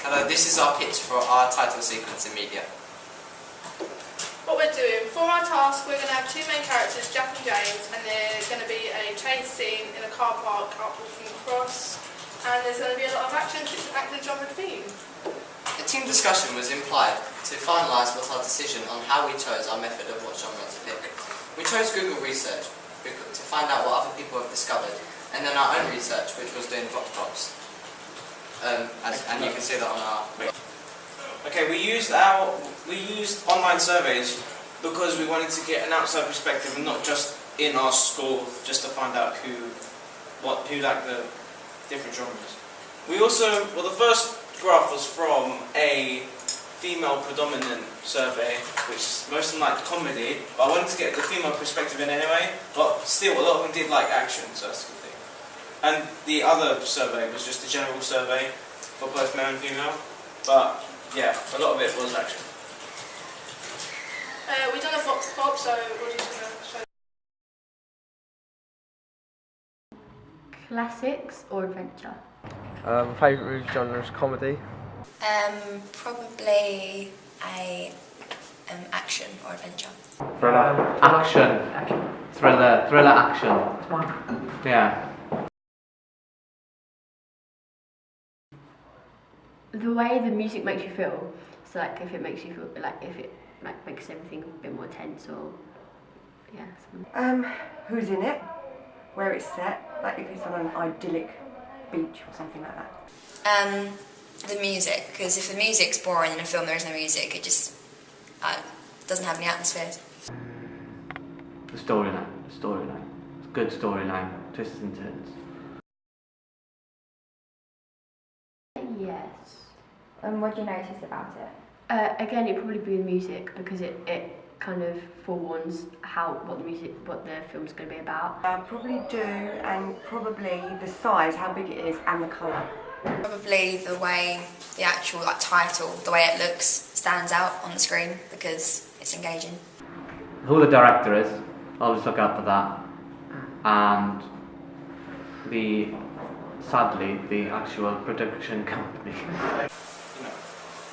Hello, this is our pitch for our title sequence in media. What we're doing, for our task we're going to have two main characters, Jack and James, and there's going to be a chase scene in a car park up Walking Cross, and there's going to be a lot of action because it's an action genre theme. A team discussion was implied to finalise what our decision on how we chose our method of what genre to pick. We chose Google research to find out what other people have discovered, and then our own research, which was doing Vox Pops. And you can see that on our... Okay, we used online surveys because we wanted to get an outside perspective and not just in our school, just to find out who liked the different genres. We also, the first graph was from a female predominant survey, which most of them liked comedy, but I wanted to get the female perspective in anyway, but still a lot of them did like action, so that's a good thing. And the other survey was just a general survey for both male and female, but yeah, a lot of it was action. We've done a Vox Pop, so what do you want to show? Classics or adventure? Favourite movie genre is comedy. Probably a action or adventure. Thriller. Action. Thriller action. Yeah. The way the music makes you feel. So like if it makes you feel if it makes everything a bit more tense or Who's in it? Where it's set? Like if it's on an idyllic beach or something like that. The music, because if the music's boring in a film there is no music, it just doesn't have any atmosphere. The storyline. It's a good storyline. Twists and turns. Yes. And what do you notice about it? Again, it'd probably be the music because it kind of forewarns what the film's going to be about. Probably do, and probably the size, how big it is, and the colour. Probably the way the actual title, the way it looks, stands out on the screen because it's engaging. Who the director is, always look out for that. And sadly, the actual production company.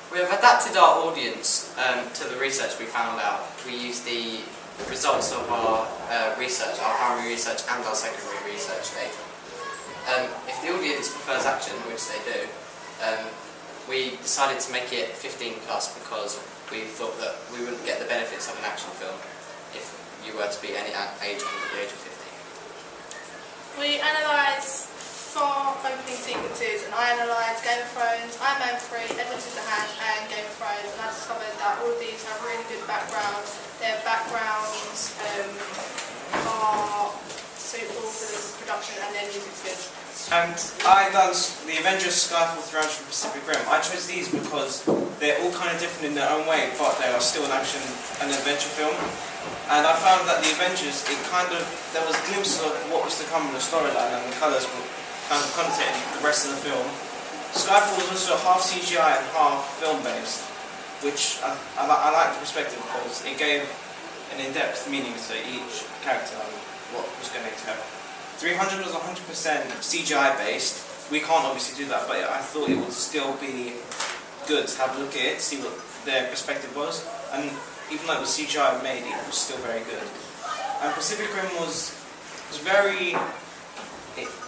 We have adapted our audience to the research we found out. We used the results of our research, our primary research and our secondary research data. If the audience prefers action, which they do, we decided to make it 15 plus because we thought that we wouldn't get the benefits of an action film if you were to be any age under the age of 15. We analysed 4 opening sequences, and I analysed Game of Thrones, Iron Man 3, Edward Scissorhands and Game of Thrones, and I discovered that all of these have really good backgrounds. Their backgrounds are suitable for the production and their music's good. And I done the Avengers, Skyfall, Thrones from Pacific Rim. I chose these because they're all kind of different in their own way, but they are still an action and adventure film. And I found that the Avengers, there was glimpses of what was to come in the storyline, and the colours were kind of content the rest of the film. Skyfall was also half CGI and half film-based, which I liked the perspective because it gave an in-depth meaning to each character and what was going to happen. 300 was 100% CGI-based. We can't obviously do that, but I thought it would still be good to have a look at it, see what their perspective was, and even though it was CGI made, it was still very good. And Pacific Rim was very...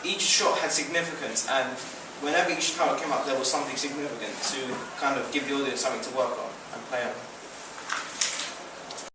Each shot had significance, and whenever each tower came up, there was something significant to kind of give the audience something to work on and play on.